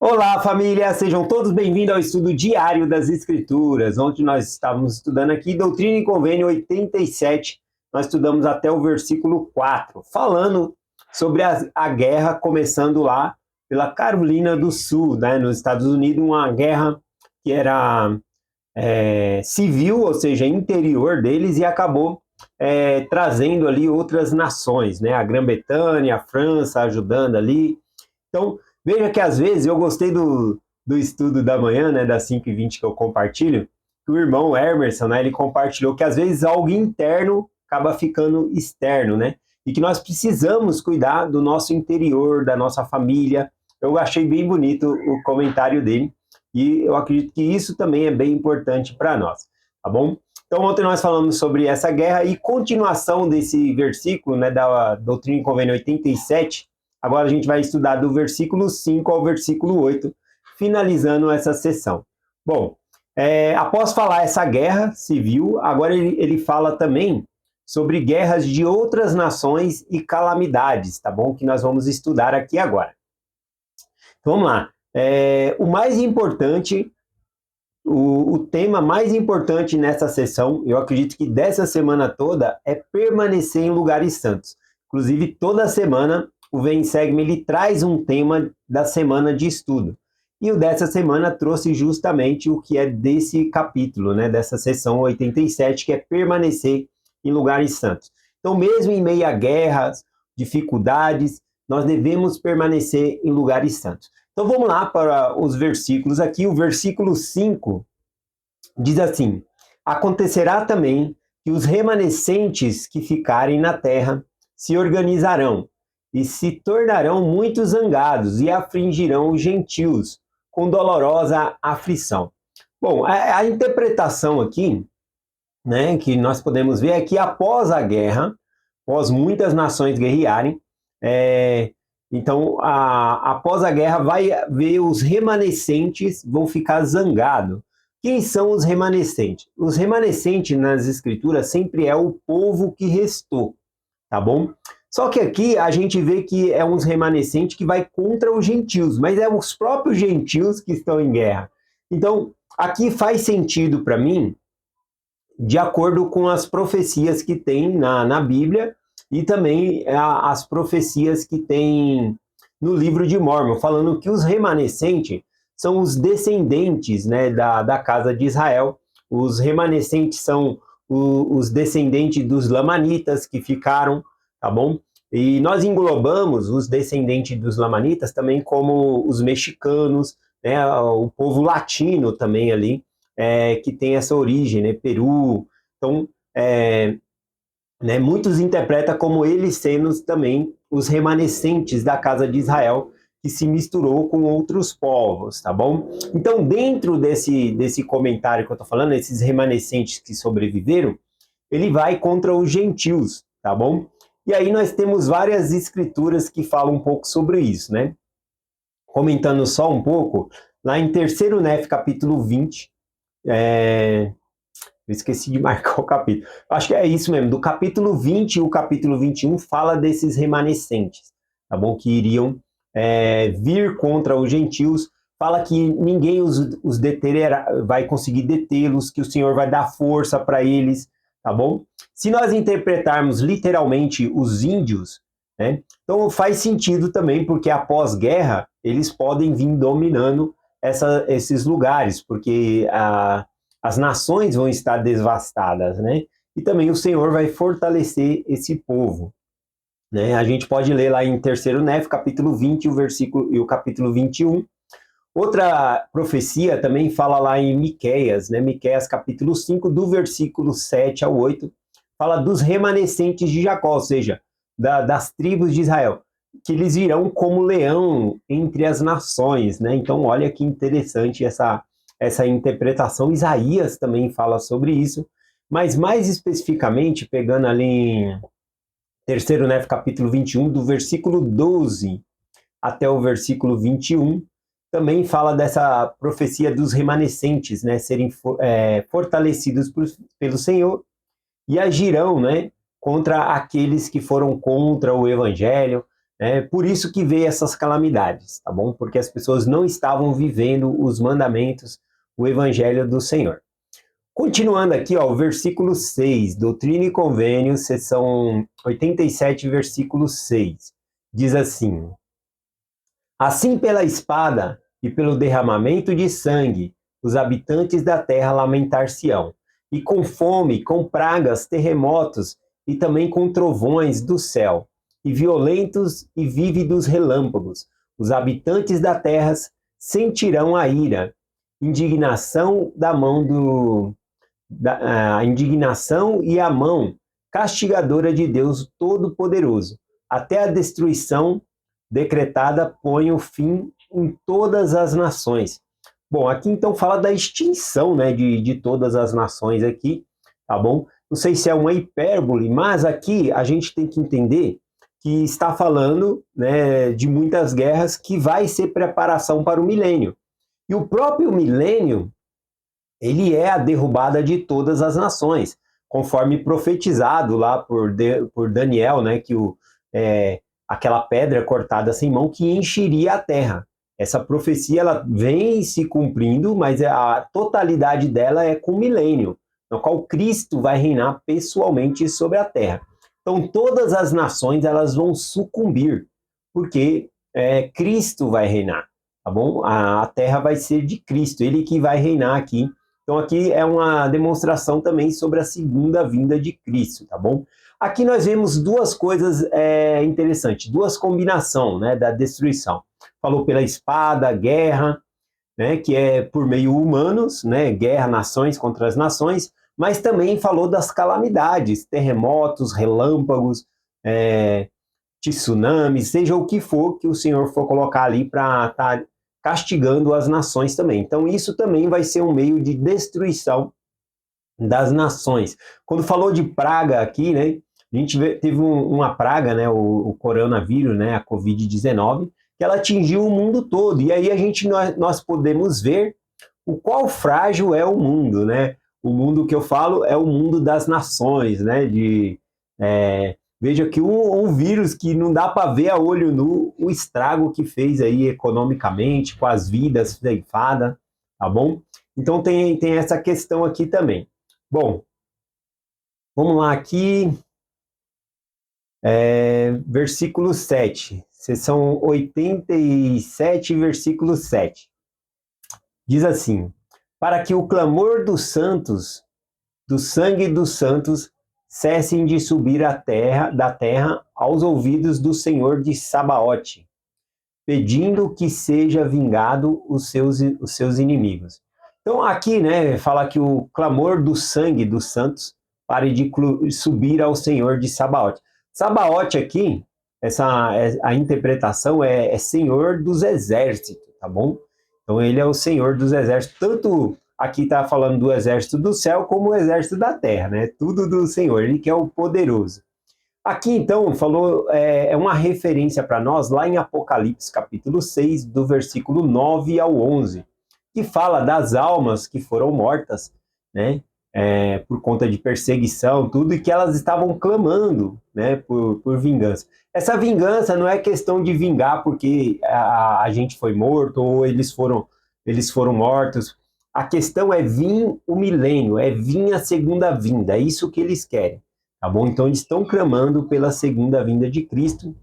Olá, família! Sejam todos bem-vindos ao estudo diário das Escrituras. Ontem nós estávamos estudando aqui Doutrina e Convênio 87. Nós estudamos até o versículo 4, falando sobre a guerra começando lá pela Carolina do Sul, né, nos Estados Unidos, uma guerra que era civil, ou seja, interior deles, e acabou trazendo ali outras nações, né, a Grã-Bretanha, a França ajudando ali. Então, veja que às vezes eu gostei do estudo da manhã, né, das 5h20 que eu compartilho, que o irmão Emerson, né, ele compartilhou que às vezes algo interno acaba ficando externo, né? E que nós precisamos cuidar do nosso interior, da nossa família. Eu achei bem bonito o comentário dele e eu acredito que isso também é bem importante para nós, tá bom? Então, ontem nós falamos sobre essa guerra e continuação desse versículo, né, da Doutrina e Convênio 87. Agora a gente vai estudar do versículo 5 ao versículo 8, finalizando essa sessão. Bom, após falar essa guerra civil, agora ele fala também sobre guerras de outras nações e calamidades, tá bom? Que nós vamos estudar aqui agora. Então, vamos lá. O mais importante, o tema mais importante nessa sessão, eu acredito que dessa semana toda, é permanecer em lugares santos. Inclusive, toda semana o Vem Segue-me ele traz um tema da semana de estudo. E o dessa semana trouxe justamente o que é desse capítulo, né, dessa sessão 87, que é permanecer em lugares santos. Então, mesmo em meio a guerras, dificuldades, nós devemos permanecer em lugares santos. Então, vamos lá para os versículos aqui. O versículo 5 diz assim: acontecerá também que os remanescentes que ficarem na terra se organizarão e se tornarão muito zangados e afligirão os gentios com dolorosa aflição. Bom, a interpretação aqui, né, que nós podemos ver é que após a guerra, após muitas nações guerrearem, então após a guerra vai ver os remanescentes vão ficar zangados. Quem são os remanescentes? Os remanescentes nas escrituras sempre é o povo que restou, tá bom? Só que aqui a gente vê que é uns remanescentes que vai contra os gentios, mas é os próprios gentios que estão em guerra. Então, aqui faz sentido para mim, de acordo com as profecias que tem na Bíblia e também as profecias que tem no livro de Mórmon, falando que os remanescentes são os descendentes, né, da casa de Israel. Os remanescentes são os descendentes dos lamanitas que ficaram, tá bom? E nós englobamos os descendentes dos lamanitas também como os mexicanos, né, o povo latino também ali, que tem essa origem, né, Peru. Então, né, muitos interpretam como eles sendo também os remanescentes da casa de Israel, que se misturou com outros povos, tá bom? Então, dentro desse comentário que eu estou falando, esses remanescentes que sobreviveram, ele vai contra os gentios, tá bom? E aí nós temos várias escrituras que falam um pouco sobre isso, né? Comentando só um pouco, lá em 3º Nef, capítulo 20, eu esqueci de marcar o capítulo. Acho que é isso mesmo, do capítulo 20 e o capítulo 21 fala desses remanescentes, tá bom? Que iriam vir contra os gentios. Fala que ninguém os vai conseguir detê-los, que o Senhor vai dar força para eles, tá bom? Se nós interpretarmos literalmente os índios, né, então faz sentido também, porque após guerra eles podem vir dominando esses lugares, porque as nações vão estar devastadas, né? E também o Senhor vai fortalecer esse povo, né? A gente pode ler lá em 3º Nef, capítulo 20, o versículo e o capítulo 21. Outra profecia também fala lá em Miqueias, né? Miqueias capítulo 5, do versículo 7 ao 8, fala dos remanescentes de Jacó, ou seja, das tribos de Israel, que eles virão como leão entre as nações, né? Então, olha que interessante essa interpretação. Isaías também fala sobre isso, mas mais especificamente, pegando ali em 3º Nef, capítulo 21, do versículo 12 até o versículo 21, também fala dessa profecia dos remanescentes, né, serem fortalecidos pelo Senhor e agirão, né, contra aqueles que foram contra o Evangelho. Por isso que veio essas calamidades, tá bom? Porque as pessoas não estavam vivendo os mandamentos, o evangelho do Senhor. Continuando aqui, ó, o versículo 6, Doutrina e Convênios, seção 87, versículo 6. Diz assim: Assim pela espada e pelo derramamento de sangue, os habitantes da terra lamentar-se-ão, e com fome, com pragas, terremotos, e também com trovões do céu, e violentos e vívidos relâmpagos. Os habitantes da terra sentirão a ira, indignação da mão a indignação e a mão castigadora de Deus Todo-Poderoso, até a destruição decretada põe o fim em todas as nações. Bom, aqui então fala da extinção, né, de todas as nações aqui, tá bom? Não sei se é uma hipérbole, mas aqui a gente tem que entender que está falando, né, de muitas guerras que vai ser preparação para o milênio. E o próprio milênio, ele é a derrubada de todas as nações, conforme profetizado lá por Daniel, né, que aquela pedra cortada sem mão que encheria a terra. Essa profecia ela vem se cumprindo, mas a totalidade dela é com o milênio, no qual Cristo vai reinar pessoalmente sobre a terra. Então todas as nações elas vão sucumbir, porque Cristo vai reinar, tá bom? A terra vai ser de Cristo, ele que vai reinar aqui. Então aqui é uma demonstração também sobre a segunda vinda de Cristo, tá bom? Aqui nós vemos duas coisas interessantes, duas combinações, né, da destruição. Falou pela espada, guerra, né, que é por meio humanos, né, guerra, nações contra as nações, mas também falou das calamidades, terremotos, relâmpagos, tsunamis, seja o que for que o Senhor for colocar ali para estar castigando as nações também. Então isso também vai ser um meio de destruição das nações. Quando falou de praga aqui, né, a gente teve uma praga, né, o coronavírus, né, a Covid-19, que ela atingiu o mundo todo. E aí nós podemos ver o qual frágil é o mundo, né? O mundo que eu falo é o mundo das nações, né? Veja que um vírus que não dá para ver a olho nu o estrago que fez aí economicamente, com as vidas ceifadas, tá bom? Então tem essa questão aqui também. Bom, vamos lá aqui. Versículo 7, seção 87, versículo 7. Diz assim: Para que o clamor dos santos, do sangue dos santos, cessem de subir da terra aos ouvidos do Senhor de Sabaote, pedindo que seja vingado os seus inimigos. Então aqui, né, fala que o clamor do sangue dos santos pare de subir ao Senhor de Sabaote. Sabaote aqui, a interpretação é Senhor dos exércitos, tá bom? Então ele é o Senhor dos exércitos, tanto aqui está falando do exército do céu como o exército da terra, né? Tudo do Senhor, ele que é o poderoso. Aqui, então, falou, é uma referência para nós lá em Apocalipse, capítulo 6, do versículo 9 ao 11, que fala das almas que foram mortas, né, por conta de perseguição, tudo, e que elas estavam clamando, né, por vingança. Essa vingança não é questão de vingar porque a gente foi morto ou eles foram mortos. A questão é vir o milênio, é vir a segunda vinda, é isso que eles querem. Tá bom? Então eles estão clamando pela segunda vinda de Cristo.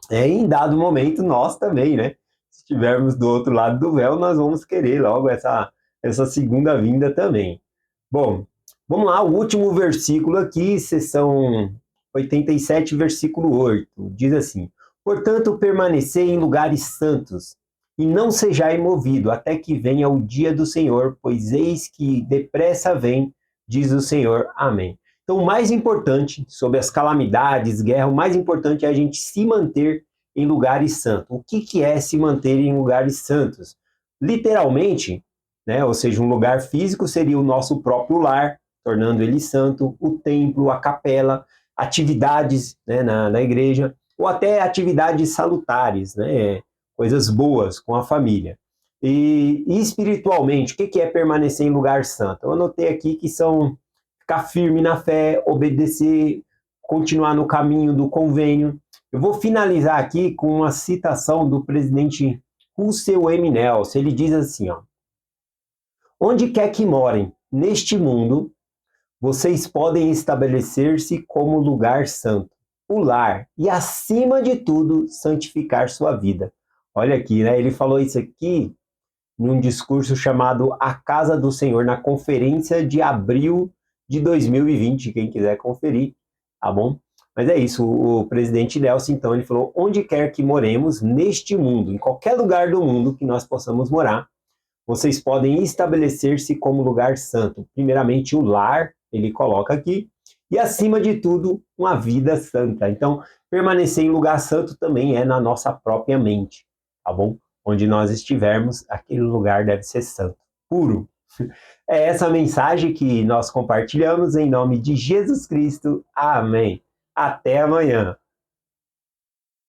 Em dado momento, nós também, né? Se estivermos do outro lado do véu, nós vamos querer logo essa segunda vinda também. Bom, vamos lá, o último versículo aqui, seção 87, versículo 8. Diz assim: Portanto, permanecei em lugares santos, e não sejais movido, até que venha o dia do Senhor, pois eis que depressa vem, diz o Senhor. Amém. Então, o mais importante sobre as calamidades, guerra, o mais importante é a gente se manter em lugares santos. O que é se manter em lugares santos? Literalmente, né, ou seja, um lugar físico seria o nosso próprio lar, tornando ele santo, o templo, a capela, atividades, né, na igreja, ou até atividades salutares, né, coisas boas com a família. E espiritualmente, o que é permanecer em lugar santo? Eu anotei aqui que são ficar firme na fé, obedecer, continuar no caminho do convênio, Eu vou finalizar aqui com uma citação do presidente Russell M. Nelson. Ele diz assim, ó: onde quer que morem neste mundo, vocês podem estabelecer-se como lugar santo, o lar, e acima de tudo, santificar sua vida. Olha aqui, né? Ele falou isso aqui num discurso chamado A Casa do Senhor, na conferência de abril de 2020, quem quiser conferir, tá bom? Mas é isso, o presidente Nelson, então, ele falou, onde quer que moremos neste mundo, em qualquer lugar do mundo que nós possamos morar, vocês podem estabelecer-se como lugar santo. Primeiramente, o lar, ele coloca aqui, e acima de tudo, uma vida santa. Então, permanecer em lugar santo também é na nossa própria mente, tá bom? Onde nós estivermos, aquele lugar deve ser santo, puro. É essa mensagem que nós compartilhamos em nome de Jesus Cristo. Amém. Até amanhã.